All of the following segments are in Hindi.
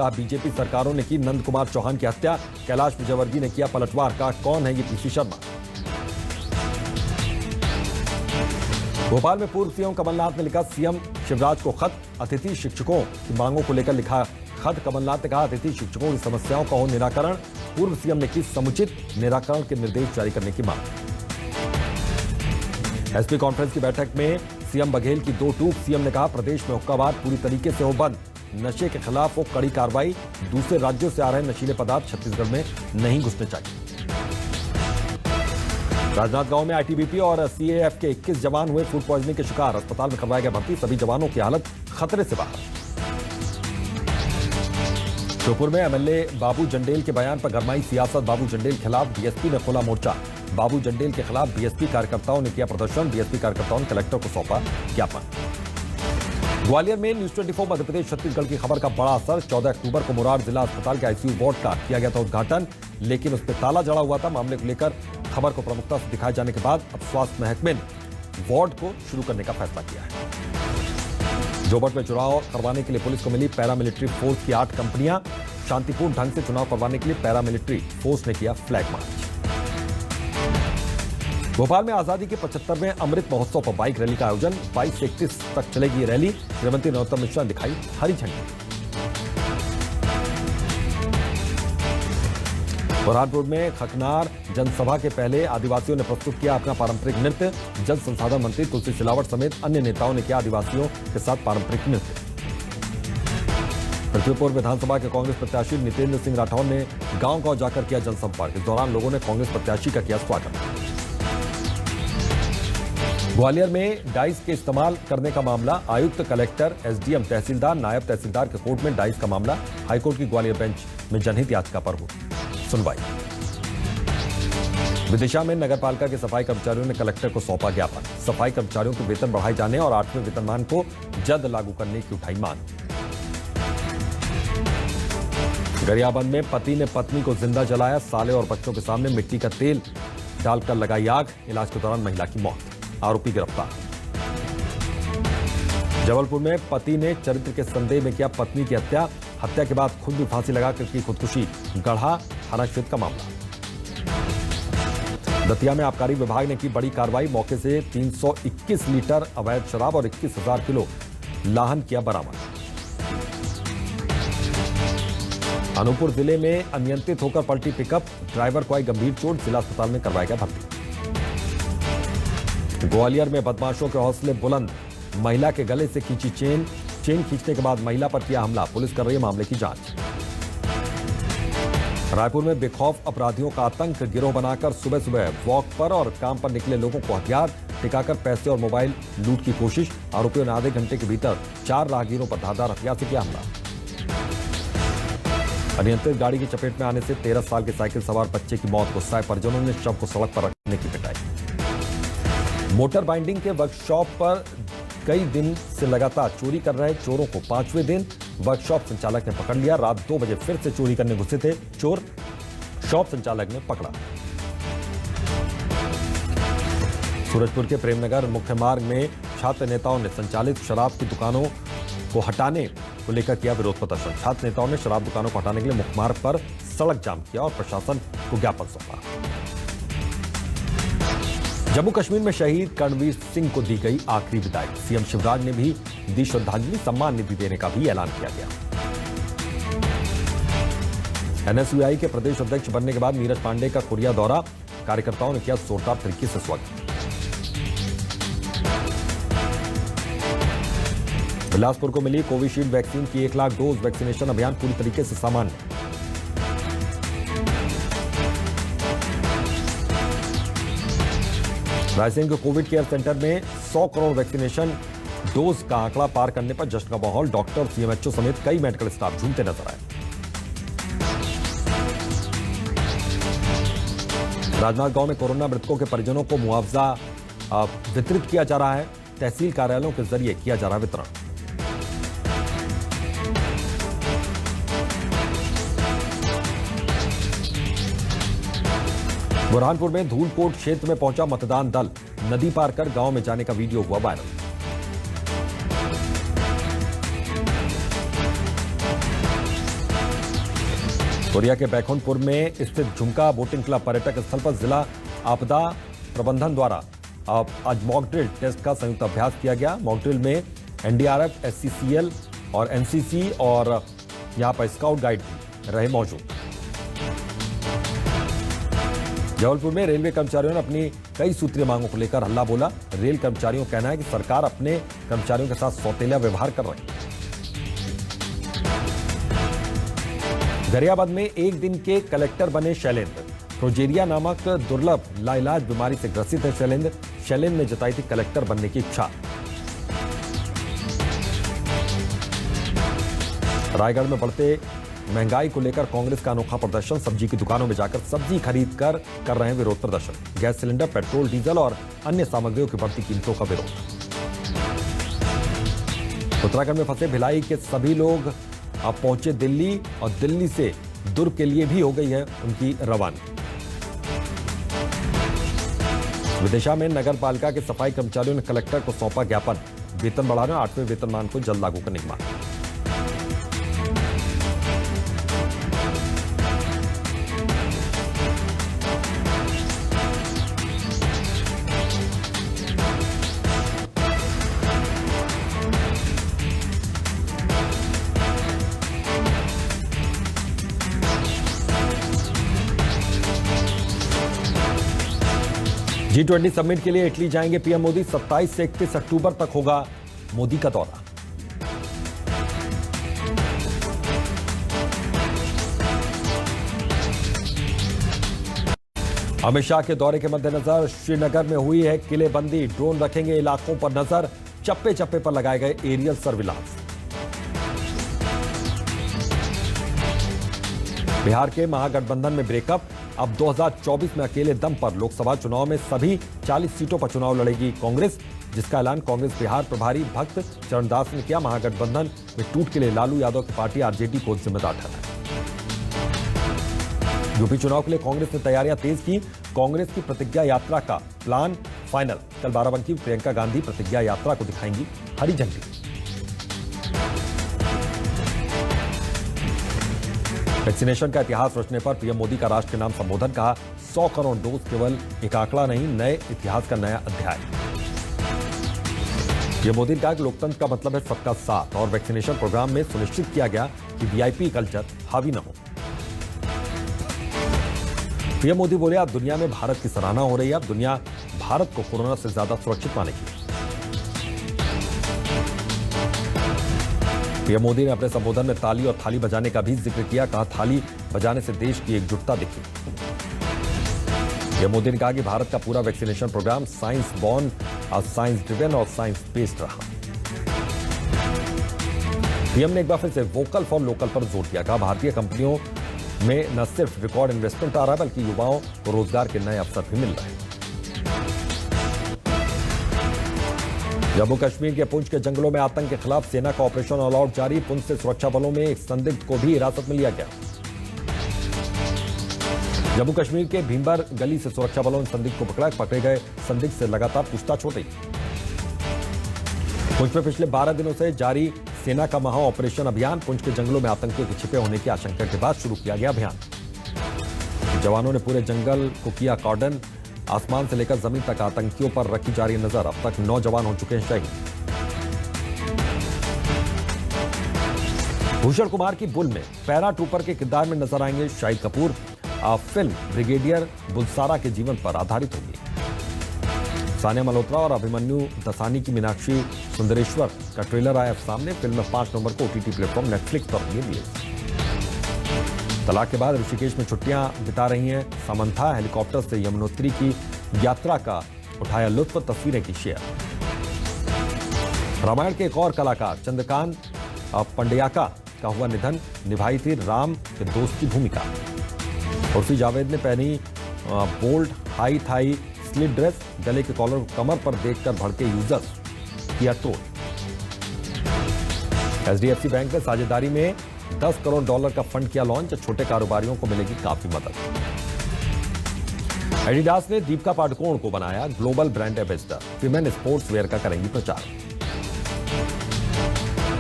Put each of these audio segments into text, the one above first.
कहा बीजेपी सरकारों ने की नंद कुमार चौहान की हत्या, कैलाश विजयवर्गीय ने किया पलटवार, कहा कौन है ये पीसी शर्मा। भोपाल में पूर्व सीएम कमलनाथ ने लिखा सीएम शिवराज को खत, अतिथि शिक्षकों की मांगों को लेकर लिखा खत। कमलनाथ ने कहा अतिथि शिक्षकों की समस्याओं का हो निराकरण, पूर्व सीएम ने की समुचित निराकरण के निर्देश जारी करने की मांग। एसपी कॉन्फ्रेंस की बैठक में सीएम बघेल की दो टूक, सीएम ने कहा प्रदेश में हुक्काबार पूरी तरीके से हो बंद, नशे के खिलाफ हो कड़ी कार्रवाई, दूसरे राज्यों से आ रहे नशीले पदार्थ छत्तीसगढ़ में नहीं घुसने चाहिए। राजनांदगांव में आईटीबीपी और सीएएफ के 21 जवान हुए फूड पॉइजनिंग के शिकार, अस्पताल में करवाया गया भर्ती, सभी जवानों की हालत खतरे से बाहर। श्योपुर में एमएलए बाबू जंडेल के बयान पर गरमाई सियासत, बाबू जंडेल के खिलाफ बीएसपी ने खोला मोर्चा, बाबू जंडेल के खिलाफ बीएसपी कार्यकर्ताओं ने किया प्रदर्शन, बीएसपी कार्यकर्ताओं ने कलेक्टर को सौंपा ज्ञापन। ग्वालियर में न्यूज 24 मध्यप्रदेश छत्तीसगढ़ की खबर का बड़ा असर, 14 अक्टूबर को मुरार जिला अस्पताल के आईसीयू वार्ड का किया गया था उद्घाटन, लेकिन उस पर ताला जड़ा हुआ था। मामले को लेकर खबर को प्रमुखता से दिखाए जाने के बाद अब स्वास्थ्य महकमे ने वार्ड को शुरू करने का फैसला किया है। जोबट में चुनाव करवाने के लिए पुलिस को मिली पैरामिलिट्री फोर्स की 8 कंपनियां, शांतिपूर्ण ढंग से चुनाव करवाने के लिए पैरामिलिट्री फोर्स ने किया फ्लैग मार्च। भोपाल में आजादी के 75वें अमृत महोत्सव पर बाइक रैली का आयोजन, 22 से 31 तक चलेगी रैली, गृहमंत्री नरोत्तम मिश्रा ने दिखाई हरी झंडी। बुरहानपुर में खकनार जनसभा के पहले आदिवासियों ने प्रस्तुत किया अपना पारंपरिक नृत्य, जल संसाधन मंत्री तुलसी सिलावट समेत अन्य नेताओं ने किया आदिवासियों के साथ पारंपरिक नृत्य। पृथ्वीपुर विधानसभा के कांग्रेस प्रत्याशी नितेंद्र सिंह राठौर ने गांव-गांव जाकर किया जनसंपर्क, इस दौरान लोगों ने कांग्रेस प्रत्याशी का किया स्वागत। ग्वालियर में डाइस के इस्तेमाल करने का मामला, आयुक्त, कलेक्टर, एसडीएम, तहसीलदार, नायब तहसीलदार के कोर्ट में डाइस का मामला, हाईकोर्ट की ग्वालियर बेंच में जनहित याचिका पर हुई सुनवाई। विदिशा में नगरपालिका के सफाई कर्मचारियों ने कलेक्टर को सौंपा ज्ञापन, सफाई कर्मचारियों के वेतन बढ़ाए जाने और 8वें वेतनमान को जल्द लागू करने की उठाई मांग। गरियाबंद में पति ने पत्नी को जिंदा जलाया, साले और बच्चों के सामने मिट्टी का तेल डालकर लगाई आग, इलाज के दौरान महिला की मौत, आरोपी गिरफ्तार। जबलपुर में पति ने चरित्र के संदेह में किया पत्नी की हत्या, हत्या के बाद खुद भी फांसी लगाकर की खुदकुशी, गढ़ा थाना क्षेत्र का मामला। दतिया में आबकारी विभाग ने की बड़ी कार्रवाई, मौके से 321 लीटर अवैध शराब और 21,000 किलो लाहन किया बरामद। अनूपपुर जिले में अनियंत्रित होकर पलटी पिकअप, ड्राइवर को आई गंभीर चोट, जिला अस्पताल में करवाया गया भर्ती। ग्वालियर में बदमाशों के हौसले बुलंद, महिला के गले से खींची चेन खींचने के बाद महिला पर किया हमला, पुलिस कर रही है मामले की जांच। रायपुर में बेखौफ अपराधियों का आतंक, गिरोह बनाकर सुबह सुबह वॉक पर और काम पर निकले लोगों को हथियार टिकाकर पैसे और मोबाइल लूट की कोशिश, आरोपियों ने आधे घंटे के भीतर 4 राहगीरों पर धारदार हथियार से किया हमला। अनियंत्रित गाड़ी की चपेट में आने से 13 साल के साइकिल सवार बच्चे की मौत, गुस्साए परिजनों ने शव को सड़क पर रखने की पिटाई। मोटर बाइंडिंग के वर्कशॉप पर कई दिन से लगातार चोरी कर रहे चोरों को 5वें दिन वर्कशॉप संचालक ने पकड़ लिया, रात 2 बजे फिर से चोरी करने घुसे थे चोर, शॉप संचालक ने पकड़ा। सूरजपुर के प्रेमनगर मुख्य मार्ग में छात्र नेताओं ने संचालित शराब की दुकानों को हटाने को लेकर किया विरोध प्रदर्शन, छात्र नेताओं ने शराब दुकानों को हटाने के लिए मुख्य मार्ग पर सड़क जाम किया और प्रशासन को ज्ञापन सौंपा। जम्मू कश्मीर में शहीद कर्णवीर सिंह को दी गई आखिरी विदाई, सीएम शिवराज ने भी दी श्रद्धांजलि, सम्मान निधि देने का भी ऐलान किया गया। एनएसयूआई के प्रदेश अध्यक्ष बनने के बाद नीरज पांडे का कोरिया दौरा, कार्यकर्ताओं ने किया जोरदार तरीके से स्वागत। बिलासपुर को मिली कोविशील्ड वैक्सीन की 1 लाख डोज, वैक्सीनेशन अभियान पूरी तरीके से सामान्य। रायसेन के कोविड केयर सेंटर में 100 करोड़ वैक्सीनेशन डोज का आंकड़ा पार करने पर जश्न का माहौल, डॉक्टर, सीएमएचओ समेत कई मेडिकल स्टाफ झूमते नजर आए। राजनांदगांव में कोरोना मृतकों के परिजनों को मुआवजा वितरित किया जा रहा है, तहसील कार्यालयों के जरिए किया जा रहा है वितरण। बुरहानपुर में धूलकोट क्षेत्र में पहुंचा मतदान दल, नदी पार कर गांव में जाने का वीडियो हुआ वायरल। कोरिया के बैकुंठपुर में स्थित झुमका बोटिंग क्लब पर्यटक स्थल पर जिला आपदा प्रबंधन द्वारा आज मॉक ड्रिल टेस्ट का संयुक्त अभ्यास किया गया। मॉक ड्रिल में एनडीआरएफ, एससीसीएल और एनसीसी और यहां पर स्काउट गाइड रहे मौजूद। जबलपुर में रेलवे कर्मचारियों ने अपनी कई सूत्रीय मांगों को लेकर हल्ला बोला। रेल कर्मचारियों का कहना है कि सरकार अपने कर्मचारियों के साथ सौतेला व्यवहार कर रही है। गरियाबंद में एक दिन के कलेक्टर बने शैलेंद्र। प्रोजेरिया नामक दुर्लभ लाइलाज बीमारी से ग्रसित है शैलेंद्र। शैलेंद्र ने जताई थी कलेक्टर बनने की इच्छा। रायगढ़ में बढ़ते महंगाई को लेकर कांग्रेस का अनोखा प्रदर्शन। सब्जी की दुकानों में जाकर सब्जी खरीद कर रहे हैं विरोध प्रदर्शन। गैस सिलेंडर, पेट्रोल, डीजल और अन्य सामग्रियों की बढ़ती कीमतों का विरोध। उत्तराखंड में फंसे भिलाई के सभी लोग अब पहुंचे दिल्ली और दिल्ली से दुर्ग के लिए भी हो गई है उनकी रवानगी। विदिशा में नगर पालिका के सफाई कर्मचारियों ने कलेक्टर को सौंपा ज्ञापन। वेतन बढ़ाने और 8वें वेतनमान को जल्द लागू करने की मांग। G20 समिट के लिए इटली जाएंगे पीएम मोदी। 27 से 31 अक्टूबर तक होगा मोदी का दौरा। अमित शाह के दौरे के मद्देनजर श्रीनगर में हुई है किलेबंदी। ड्रोन रखेंगे इलाकों पर नजर। चप्पे चप्पे पर लगाए गए एरियल सर्विलांस। बिहार के महागठबंधन में ब्रेकअप। अब 2024 में अकेले दम पर लोकसभा चुनाव में सभी 40 सीटों पर चुनाव लड़ेगी कांग्रेस, जिसका ऐलान कांग्रेस बिहार प्रभारी भक्त चरणदास ने किया। महागठबंधन में टूट के लिए लालू यादव की पार्टी आरजेडी को जिम्मेदार ठहराया। यूपी चुनाव के लिए कांग्रेस ने तैयारियां तेज की। कांग्रेस की प्रतिज्ञा यात्रा का प्लान फाइनल। कल बाराबंकी में प्रियंका गांधी प्रतिज्ञा यात्रा को दिखाएंगी हरी झंडी। वैक्सीनेशन का इतिहास रचने पर पीएम मोदी का राष्ट्र के नाम संबोधन। कहा 100 करोड़ डोज केवल एक आंकड़ा नहीं, नए इतिहास का नया अध्याय। पीएम मोदी ने कहा कि लोकतंत्र का मतलब है सबका साथ और वैक्सीनेशन प्रोग्राम में सुनिश्चित किया गया कि वीआईपी कल्चर हावी न हो। पीएम मोदी बोले अब दुनिया में भारत की सराहना हो रही है। अब दुनिया भारत को कोरोना से ज्यादा सुरक्षित मानेगी। पीएम मोदी ने अपने संबोधन में ताली और थाली बजाने का भी जिक्र किया। कहा थाली बजाने से देश की एकजुटता दिखी। पीएम मोदी ने कहा कि भारत का पूरा वैक्सीनेशन प्रोग्राम साइंस बॉर्न और साइंस ड्रिवन और साइंस बेस्ड रहा। पीएम ने एक बार फिर से वोकल फॉर लोकल पर जोर दिया। कहा भारतीय कंपनियों में न सिर्फ रिकॉर्ड इन्वेस्टमेंट आ रहा है बल्कि युवाओं को रोजगार के नए अवसर भी मिल रहे हैं। जम्मू कश्मीर के पुंछ के जंगलों में आतंक के खिलाफ सेना का ऑपरेशन ऑल आउट जारी। पुंछ से सुरक्षा बलों में एक संदिग्ध को भी हिरासत में लिया गया। जम्मू कश्मीर के भीमबर गली से सुरक्षा बलों ने संदिग्ध को पकड़ा। पकड़े गए संदिग्ध से लगातार पूछताछ हो रही। पुंछ में पिछले 12 दिनों से जारी सेना का महा ऑपरेशन अभियान। पुंछ के जंगलों में आतंकियों के छिपे होने की आशंका के बाद शुरू किया गया अभियान। जवानों ने पूरे जंगल को किया कॉर्डन। आसमान से लेकर जमीन तक आतंकियों पर रखी जा रही नजर। अब तक 9 जवान हो चुके हैं शहीद। भूषण कुमार की बुल में पैरा ट्रूपर के किरदार में नजर आएंगे शाहिद कपूर। फिल्म ब्रिगेडियर बुलसारा के जीवन पर आधारित होगी। सानिया मल्होत्रा और अभिमन्यु दसानी की मीनाक्षी सुंदरेश्वर का ट्रेलर आया सामने। फिल्म में 5 नवंबर को ओटीटी प्लेटफॉर्म नेटफ्लिक्स पर होगी रिलीज। तलाक के बाद ऋषिकेश में छुट्टियां बिता रही हैं समंथा। हेलीकॉप्टर से यमुनोत्री की यात्रा का उठाया लुत्फ। तस्वीरें की शेयर। रामायण के एक और कलाकार चंद्रकांत पंड्याका का हुआ निधन। निभाई थी राम के दोस्त की भूमिका। उर्फी जावेद ने पहनी bold high thigh slit dress. गले के कॉलर कमर पर देखकर भड़के यूजर्स किया ट्रोल। एचडीएफसी बैंक ने साझेदारी में $10 करोड़ का फंड किया लॉन्च। छोटे कारोबारियों को मिलेगी काफी मदद। एडिडास ने दीपिका पादुकोण को बनाया global brand ambassador. Women sports wear का करेंगी प्रचार।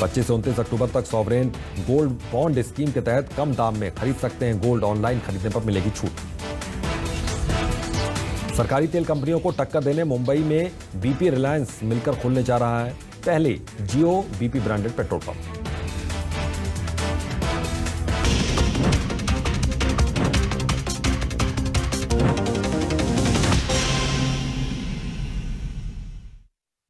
25 से 29 अक्टूबर तक सॉवरेन गोल्ड बॉन्ड स्कीम के तहत कम दाम में खरीद सकते हैं गोल्ड। ऑनलाइन खरीदने पर मिलेगी छूट। सरकारी तेल कंपनियों को टक्कर देने मुंबई में बीपी रिलायंस मिलकर खोलने जा रहा है पहले जियो बीपी ब्रांडेड पेट्रोल पंप।